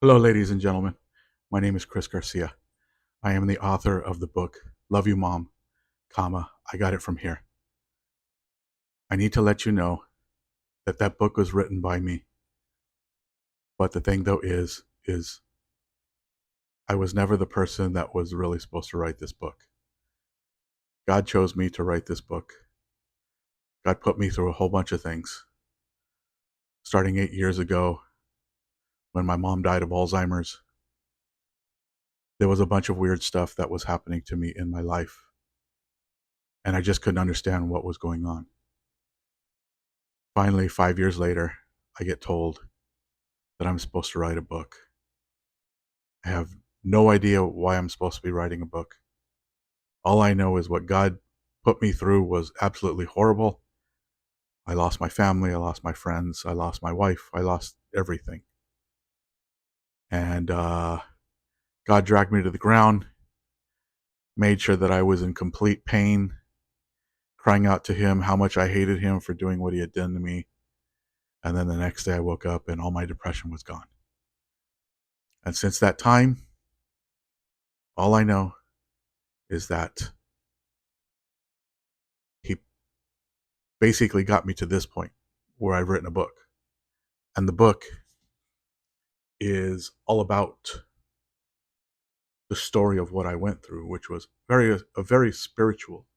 Hello, ladies and gentlemen. My name is Chris Garcia. I am the author of the book Love You Mom, comma, I got it from here. I need to let you know that that book was written by me. But the thing though is I was never the person that was really supposed to write this book. God chose me to write this book. God put me through a whole bunch of things. Starting 8 years ago, when my mom died of Alzheimer's, there was a bunch of weird stuff that was happening to me in my life. And I just couldn't understand what was going on. Finally, 5 years later, I get told that I'm supposed to write a book. I have no idea why I'm supposed to be writing a book. All I know is what God put me through was absolutely horrible. I lost my family, I lost my friends, I lost my wife, I lost everything. And God dragged me to the ground, made sure that I was in complete pain, crying out to Him how much I hated Him for doing what He had done to me. And then the next day I woke up and all my depression was gone. And since that time, all I know is that He basically got me to this point where I've written a book. And the book is all about the story of what I went through, which was a very spiritual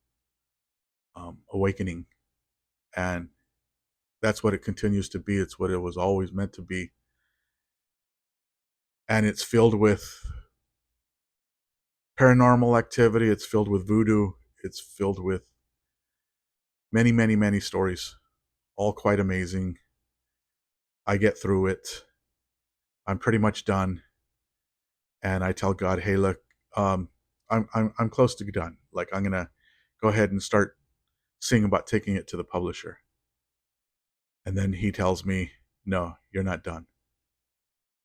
awakening. And that's what it continues to be. It's what it was always meant to be. And it's filled with paranormal activity. It's filled with voodoo. It's filled with many, many, many stories, all quite amazing. I get through it. I'm pretty much done. And I tell God, hey, look, I'm close to done. Like, I'm going to go ahead and start seeing about taking it to the publisher. And then he tells me, no, you're not done.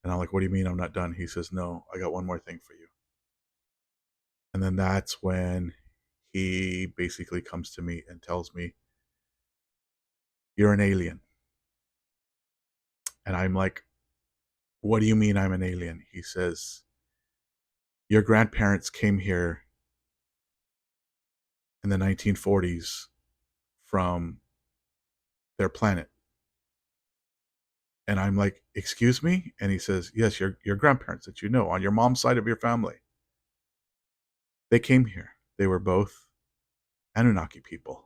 And I'm like, what do you mean I'm not done? He says, no, I got one more thing for you. And then that's when he basically comes to me and tells me, you're an alien. And I'm like, what do you mean I'm an alien? He says, your grandparents came here in the 1940s from their planet. And I'm like, excuse me? And he says, yes, your grandparents that you know on your mom's side of your family. They came here. They were both Anunnaki people.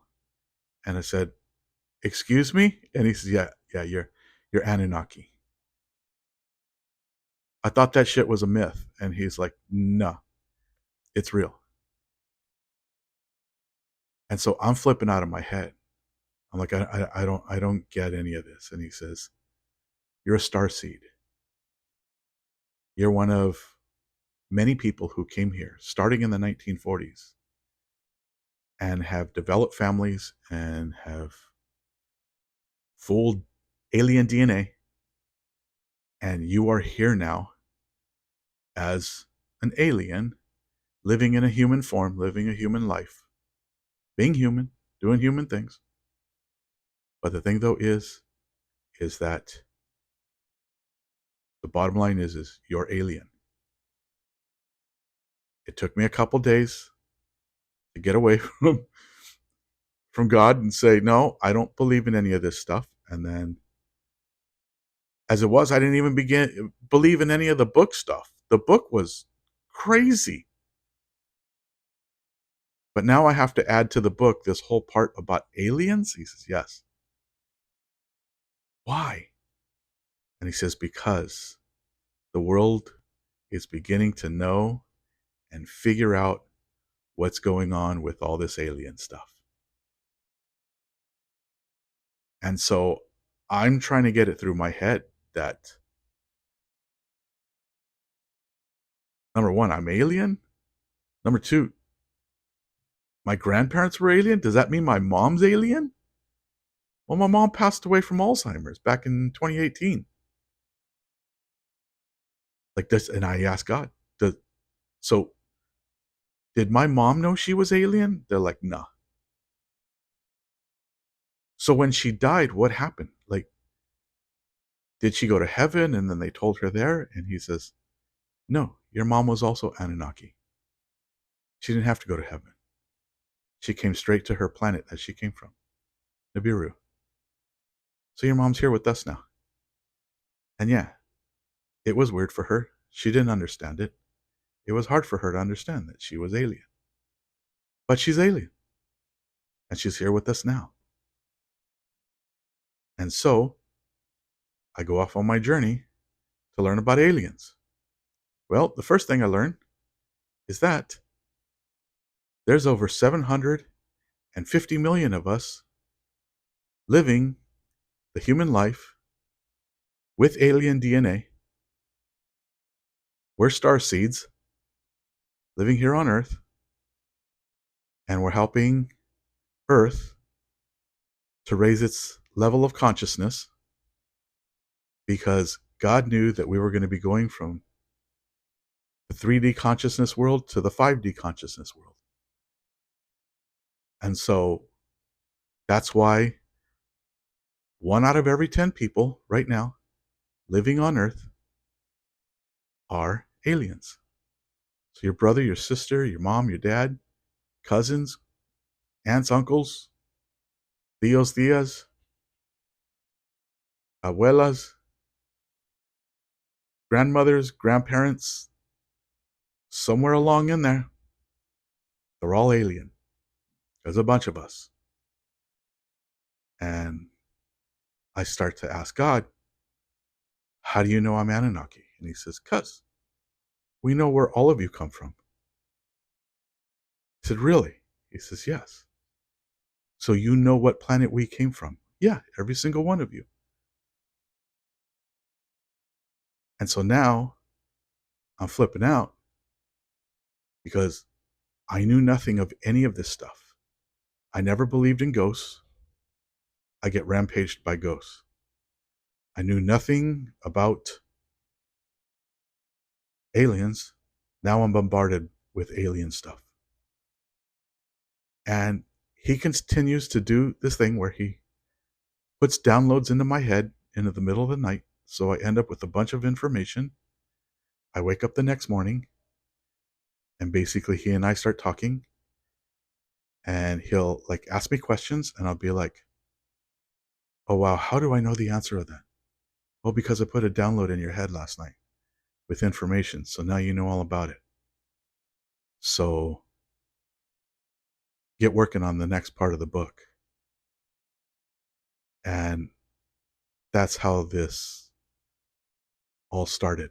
And I said, excuse me? And he says, yeah, you're Anunnaki. I thought that shit was a myth. And he's like, no, it's real. And so I'm flipping out of my head. I'm like, I don't get any of this. And he says, you're a star seed. You're one of many people who came here starting in the 1940s and have developed families and have full alien DNA. And you are here now as an alien, living in a human form, living a human life, being human, doing human things. But the thing though is that the bottom line is you're alien. It took me a couple days to get away from God and say, no, I don't believe in any of this stuff. And then as it was, I didn't even believe in any of the book stuff. The book was crazy. But now I have to add to the book this whole part about aliens? He says, yes. Why? And he says, because the world is beginning to know and figure out what's going on with all this alien stuff. And so I'm trying to get it through my head that, number one, I'm alien. Number two, my grandparents were alien. Does that mean my mom's alien? Well, my mom passed away from Alzheimer's back in 2018. Like this, and I asked God, so did my mom know she was alien? They're like, nah. So when she died, what happened? Like, Did she go to heaven and then they told her there? And he says, no, your mom was also Anunnaki. She didn't have to go to heaven. She came straight to her planet that she came from, Nibiru. So your mom's here with us now. And yeah, it was weird for her. She didn't understand it. It was hard for her to understand that she was alien. But she's alien. And she's here with us now. And so I go off on my journey to learn about aliens. Well, the first thing I learned is that there's over 750 million of us living the human life with alien DNA. We're star seeds living here on Earth, and we're helping Earth to raise its level of consciousness because God knew that we were going to be going from the 3D consciousness world to the 5D consciousness world. And so that's why 1 out of every 10 people right now living on Earth are aliens. So your brother, your sister, your mom, your dad, cousins, aunts, uncles, tíos, tías, abuelas, grandmothers, grandparents, somewhere along in there, they're all alien. There's a bunch of us. And I start to ask God, how do you know I'm Anunnaki? And he says, 'cause we know where all of you come from. I said, really? He says, yes. So you know what planet we came from? Yeah, every single one of you. And so now I'm flipping out because I knew nothing of any of this stuff. I never believed in ghosts. I get rampaged by ghosts. I knew nothing about aliens. Now I'm bombarded with alien stuff. And he continues to do this thing where he puts downloads into my head into the middle of the night. So I end up with a bunch of information. I wake up the next morning and basically he and I start talking and he'll like ask me questions and I'll be like, oh wow, how do I know the answer of that? Well, because I put a download in your head last night with information. So now you know all about it. So get working on the next part of the book. And that's how this all started.